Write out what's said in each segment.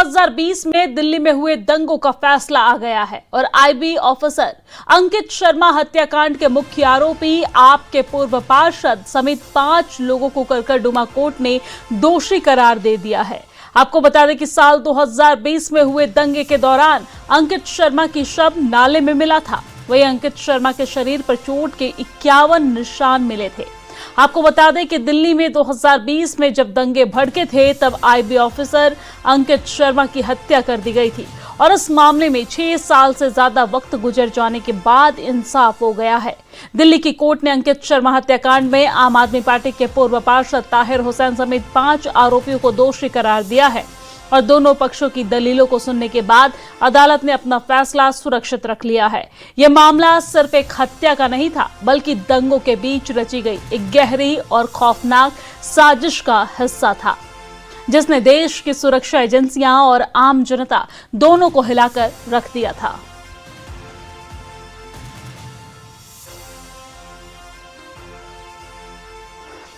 2020 में दिल्ली में हुए दंगों का फैसला आ गया है और आईबी ऑफिसर अंकित शर्मा हत्याकांड के मुख्य आरोपी आप के पूर्व पार्षद समेत 5 लोगों को करकरडुमा कोर्ट ने दोषी करार दे दिया है। आपको बता दें कि साल 2020 में हुए दंगे के दौरान अंकित शर्मा की शव नाले में मिला था। वहीं अंकित शर्मा के शरीर पर चोट के 51 निशान मिले थे। आपको बता दें कि दिल्ली में 2020 में जब दंगे भड़के थे तब आईबी ऑफिसर अंकित शर्मा की हत्या कर दी गई थी और इस मामले में 6 साल से ज्यादा वक्त गुजर जाने के बाद इंसाफ हो गया है। दिल्ली की कोर्ट ने अंकित शर्मा हत्याकांड में आम आदमी पार्टी के पूर्व पार्षद ताहिर हुसैन समेत 5 आरोपियों को दोषी करार दिया है और दोनों पक्षों की दलीलों को सुनने के बाद अदालत ने अपना फैसला सुरक्षित रख लिया है। यह मामला सिर्फ एक हत्या का नहीं था बल्कि दंगों के बीच रची गई एक गहरी और खौफनाक साजिश का हिस्सा था जिसने देश की सुरक्षा एजेंसियां और आम जनता दोनों को हिलाकर रख दिया था।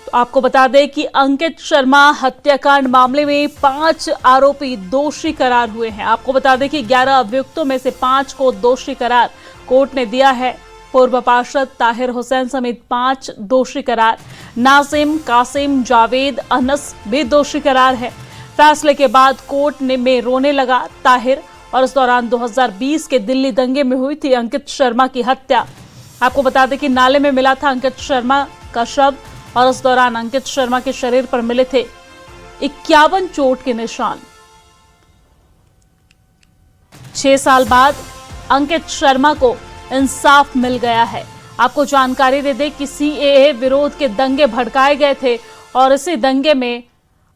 तो आपको बता दें कि अंकित शर्मा हत्याकांड मामले में 5 आरोपी दोषी करार हुए हैं। आपको बता दें कि 11 अभियुक्तों में से 5 को दोषी करार कोर्ट ने दिया है। पूर्व पार्षद ताहिर हुसैन समेत 5 दोषी करार, नासिम, कासिम, जावेद, अनस भी दोषी करार है। फैसले के बाद कोर्ट ने में रोने लगा ताहिर और इस दौरान 2020 के दिल्ली दंगे में हुई थी अंकित शर्मा की हत्या। आपको बता दें कि नाले में मिला था अंकित शर्मा का शव और उस दौरान अंकित शर्मा के शरीर पर मिले थे 51 चोट के निशान। 6 साल बाद अंकित शर्मा को इंसाफ मिल गया है। आपको जानकारी दे दें कि सीएए विरोध के दंगे भड़काए गए थे और इसी दंगे में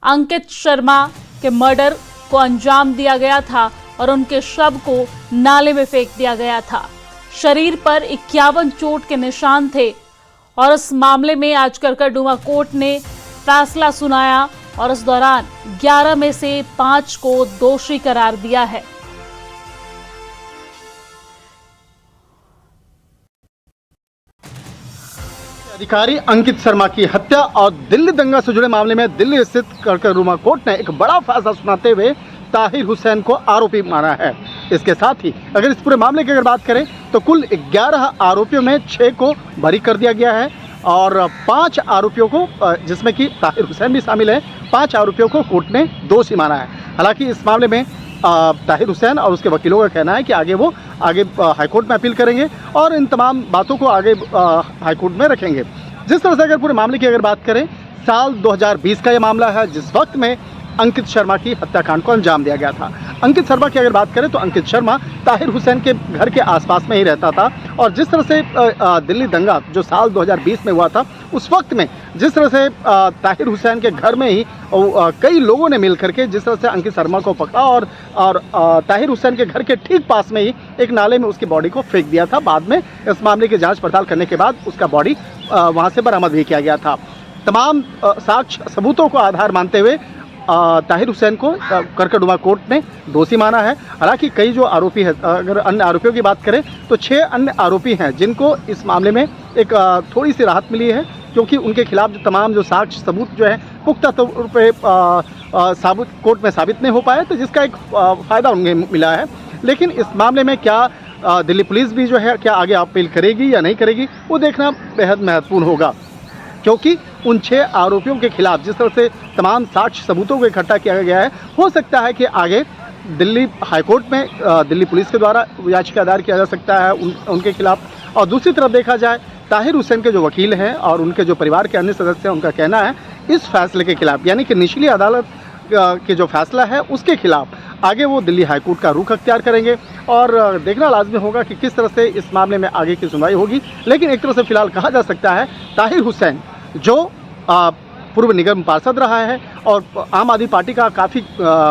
अंकित शर्मा के मर्डर को अंजाम दिया गया था और उनके शव को नाले में फेंक दिया गया था। शरीर पर 51 चोट के निशान थे और इस मामले में आज करकरडुमा कोर्ट ने फैसला सुनाया और इस दौरान 11 में से 5 को दोषी करार दिया है। अधिकारी अंकित शर्मा की हत्या और दिल्ली दंगा से जुड़े मामले में दिल्ली स्थित करकरडुमा कोर्ट ने एक बड़ा फैसला सुनाते हुए ताहिर हुसैन को आरोपी माना है। इसके साथ ही अगर इस पूरे मामले की अगर बात करें तो कुल 11 आरोपियों में 6 को बरी कर दिया गया है और 5 आरोपियों को, जिसमें कि ताहिर हुसैन भी शामिल है, 5 आरोपियों को कोर्ट ने दोषी माना है। हालांकि इस मामले में ताहिर हुसैन और उसके वकीलों का कहना है कि आगे हाईकोर्ट में अपील करेंगे और इन तमाम बातों को आगे हाईकोर्ट में रखेंगे। जिस तरह से अगर पूरे मामले की अगर बात करें, साल 2020 का यह मामला है जिस वक्त में अंकित शर्मा की हत्याकांड को अंजाम दिया गया था। अंकित शर्मा की अगर बात करें तो अंकित शर्मा ताहिर हुसैन के घर के आसपास में ही रहता था और जिस तरह से दिल्ली दंगा जो साल 2020 में हुआ था उस वक्त में जिस तरह से ताहिर हुसैन के घर में ही कई लोगों ने मिल करके जिस तरह से अंकित शर्मा को पकड़ा और ताहिर हुसैन के घर के ठीक पास में ही एक नाले में उसकी बॉडी को फेंक दिया था। बाद में इस मामले की जाँच पड़ताल करने के बाद उसका बॉडी वहाँ से बरामद भी किया गया था। तमाम साक्ष्य सबूतों को आधार मानते हुए ताहिर हुसैन को करकरडुमा कोर्ट ने दोषी माना है। हालांकि कई जो आरोपी हैं, अगर अन्य आरोपियों की बात करें तो 6 अन्य आरोपी हैं जिनको इस मामले में एक थोड़ी सी राहत मिली है क्योंकि उनके खिलाफ जो तमाम जो साक्ष्य सबूत जो है पुख्ता तौर पे कोर्ट में साबित नहीं हो पाए, तो जिसका एक फ़ायदा उन्हें मिला है। लेकिन इस मामले में क्या दिल्ली पुलिस भी जो है क्या आगे अपील करेगी या नहीं करेगी, वो देखना बेहद महत्वपूर्ण होगा क्योंकि उन 6 आरोपियों के खिलाफ जिस तरह से तमाम साक्ष्य सबूतों को इकट्ठा किया गया है, हो सकता है कि आगे दिल्ली हाईकोर्ट में दिल्ली पुलिस के द्वारा याचिका दायर किया जा सकता है उनके खिलाफ। और दूसरी तरफ देखा जाए ताहिर हुसैन के जो वकील हैं और उनके जो परिवार के अन्य सदस्य हैं, उनका कहना है इस फैसले के खिलाफ, यानी कि निचली अदालत के जो फैसला है उसके खिलाफ आगे वो दिल्ली हाईकोर्ट का रुख अख्तियार करेंगे और देखना लाजमी होगा कि किस तरह से इस मामले में आगे की सुनवाई होगी। लेकिन एक तरह से फिलहाल कहा जा सकता है ताहिर हुसैन जो पूर्व निगम पार्षद रहा है और आम आदमी पार्टी का काफ़ी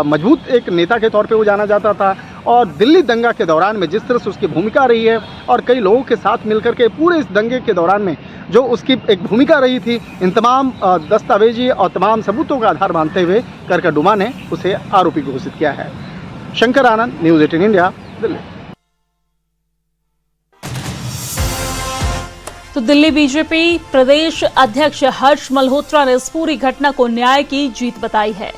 मजबूत एक नेता के तौर पे वो जाना जाता था और दिल्ली दंगा के दौरान में जिस तरह से उसकी भूमिका रही है और कई लोगों के साथ मिलकर के पूरे इस दंगे के दौरान में जो उसकी एक भूमिका रही थी, इन तमाम दस्तावेजी और तमाम सबूतों का आधार मानते हुए करकरडुमा ने उसे आरोपी घोषित किया है। शंकर आनंद, न्यूज़ 18 इंडिया, दिल्ली। तो दिल्ली बीजेपी प्रदेश अध्यक्ष हर्ष मल्होत्रा ने इस पूरी घटना को न्याय की जीत बताई है।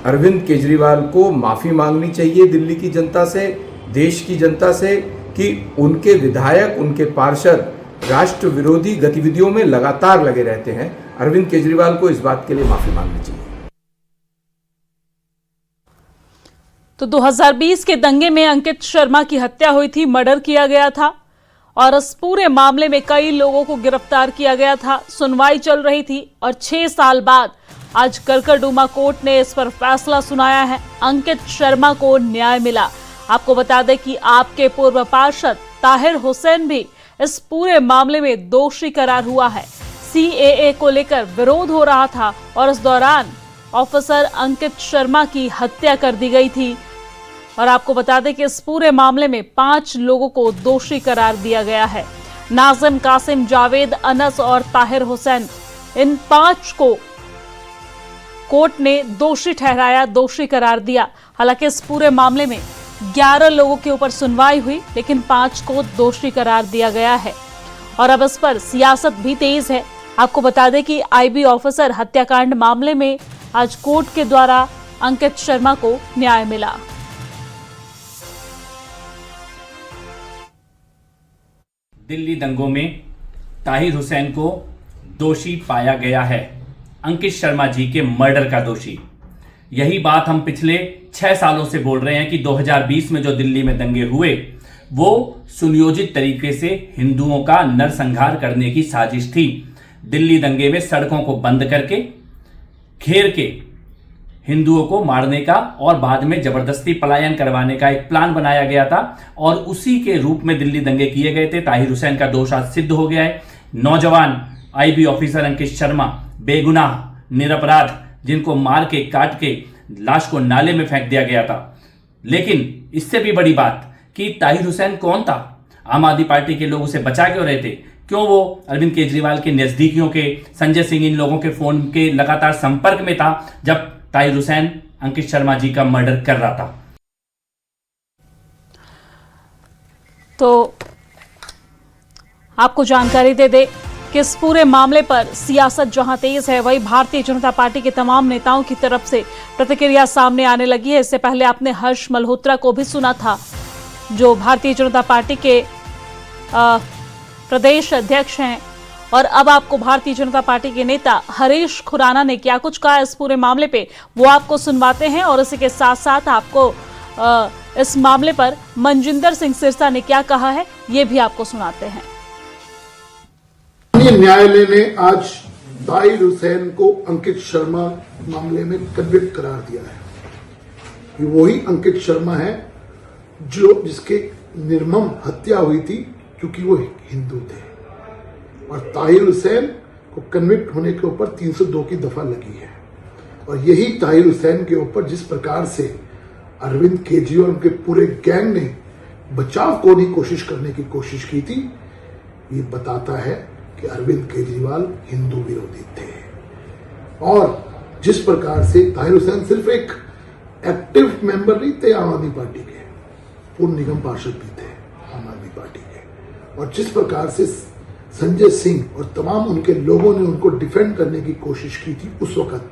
अरविंद केजरीवाल को माफ़ी मांगनी चाहिए दिल्ली की जनता से, देश की जनता से, कि उनके विधायक, उनके पार्षद राष्ट्र विरोधी गतिविधियों में लगातार लगे रहते हैं। अरविंद केजरीवाल को इस बात के लिए माफ़ी मांगनी चाहिए। तो 2020 के दंगे में अंकित शर्मा की हत्या हुई थी, मर्डर किया गया था और इस पूरे मामले में कई लोगों को गिरफ्तार किया गया था। सुनवाई चल रही थी और 6 साल बाद आज करकरडूमा कोर्ट ने इस पर फैसला सुनाया है। अंकित शर्मा को न्याय मिला। आपको बता दें कि आपके पूर्व पार्षद ताहिर हुसैन भी इस पूरे मामले में दोषी करार हुआ है। CAA को लेकर विरोध हो रहा था और इस दौरान ऑफिसर अंकित शर्मा की हत्या कर दी गई थी। और आपको बता दें कि इस पूरे मामले में 5 लोगों को दोषी करार दिया गया है। नाजिम, कासिम, जावेद, अनस और ताहिर हुसैन, इन 5 को कोर्ट ने दोषी ठहराया, दोषी करार दिया। हालांकि इस पूरे मामले में 11 लोगों के ऊपर सुनवाई हुई, लेकिन 5 को दोषी करार दिया गया है और अब इस पर सियासत भी तेज है। आपको बता दें कि IB ऑफिसर हत्याकांड मामले में आज कोर्ट के द्वारा अंकित शर्मा को न्याय मिला। दिल्ली दंगों में ताहिर हुसैन को दोषी पाया गया है, अंकित शर्मा जी के मर्डर का दोषी। यही बात हम पिछले 6 सालों से बोल रहे हैं कि 2020 में जो दिल्ली में दंगे हुए वो सुनियोजित तरीके से हिंदुओं का नरसंहार करने की साजिश थी। दिल्ली दंगे में सड़कों को बंद करके, घेर के हिंदुओं को मारने का और बाद में जबरदस्ती पलायन करवाने का एक प्लान बनाया गया था और उसी के रूप में दिल्ली दंगे किए गए थे। ताहिर हुसैन का दोष आज सिद्ध हो गया है। नौजवान IB ऑफिसर अंकित शर्मा, बेगुनाह, निरपराध, जिनको मार के, काट के लाश को नाले में फेंक दिया गया था। लेकिन इससे भी बड़ी बात कि ताहिर हुसैन कौन था? आम आदमी पार्टी के लोग उसे बचा क्यों रहे थे? क्यों वो अरविंद केजरीवाल के नजदीकियों के, संजय सिंह, इन लोगों के फोन के लगातार संपर्क में था जब ताहिर हुसैन अंकित शर्मा जी का मर्डर कर रहा था? तो आपको जानकारी दे दे कि इस पूरे मामले पर सियासत जहां तेज है, वही भारतीय जनता पार्टी के तमाम नेताओं की तरफ से प्रतिक्रिया सामने आने लगी है। इससे पहले आपने हर्ष मल्होत्रा को भी सुना था, जो भारतीय जनता पार्टी के प्रदेश अध्यक्ष हैं, और अब आपको भारतीय जनता पार्टी के नेता हरीश खुराना ने क्या कुछ कहा इस पूरे मामले पे, वो आपको सुनवाते हैं। और इसी के साथ साथ आपको इस मामले पर मनजिंदर सिंह सिरसा ने क्या कहा है, ये भी आपको सुनाते हैं। न्यायालय ने आज ताहिर हुसैन को अंकित शर्मा मामले में कन्विक्ट करार दिया है। ये वही अंकित शर्मा है जिसके निर्मम हत्या हुई थी क्योंकि वो हिंदू थे, और ताहिर हुसैन को कन्विक्ट होने के ऊपर 302 की दफा लगी है। और यही ताहिर हुसैन के ऊपर जिस प्रकार से अरविंद केजरीवाल उनके पूरे गैंग ने बचाव को नहीं कोशिश करने की कोशिश की थी, ये बताता है कि अरविंद केजरीवाल हिंदू विरोधी थे। और जिस प्रकार से ताहिर हुसैन सिर्फ एक एक्टिव मेंबर नहीं थे आम आदमी पार्टी के, पूर्व निगम पार्षद भी थे आम आदमी पार्टी के, और जिस प्रकार से संजय सिंह और तमाम उनके लोगों ने उनको डिफेंड करने की कोशिश की थी उस वक्त,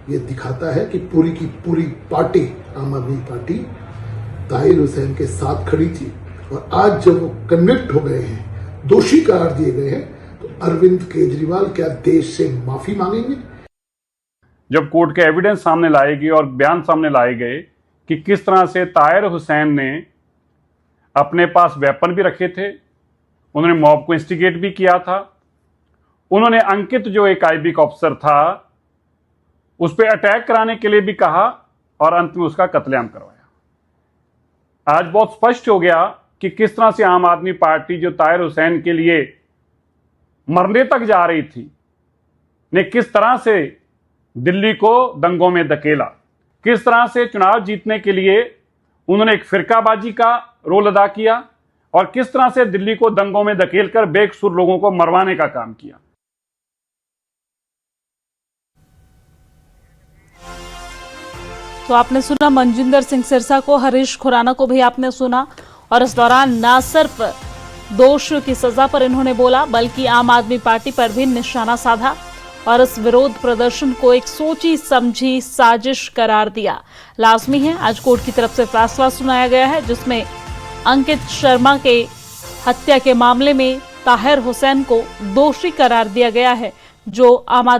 ये दिखाता है कि पूरी की पूरी पार्टी, आम आदमी पार्टी, ताहिर हुसैन के साथ खड़ी थी। और आज जब वो कन्विक्ट हो गए हैं, दोषी करार दिए गए हैं, तो अरविंद केजरीवाल क्या देश से माफी मांगेंगे? जब कोर्ट के एविडेंस सामने लाए गए और बयान सामने लाए गए कि किस तरह से ताहिर हुसैन ने अपने पास वेपन भी रखे थे, उन्होंने मॉब को इंस्टिगेट भी किया था, उन्होंने अंकित जो एक IB का ऑफिसर था उस पर अटैक कराने के लिए भी कहा और अंत में उसका कत्लेआम करवाया। आज बहुत स्पष्ट हो गया कि किस तरह से आम आदमी पार्टी जो ताहिर हुसैन के लिए मरने तक जा रही थी ने किस तरह से दिल्ली को दंगों में धकेला, किस तरह से चुनाव जीतने के लिए उन्होंने एक फिरकाबाजी का रोल अदा किया और किस तरह से दिल्ली को दंगों में धकेलकर बेकसूर लोगों को मरवाने का काम किया। तो आपने सुना मनजिंदर सिंह सिरसा को, हरीश खुराना को भी आपने सुना, और इस दौरान न सिर्फ दोषियों की सजा पर इन्होंने बोला बल्कि आम आदमी पार्टी पर भी निशाना साधा और इस विरोध प्रदर्शन को एक सोची समझी साजिश करार दिया। लाजमी है आज कोर्ट की तरफ से फैसला सुनाया गया है जिसमें अंकित शर्मा के हत्या के मामले में ताहिर हुसैन को दोषी करार दिया गया है, जो आम आदमी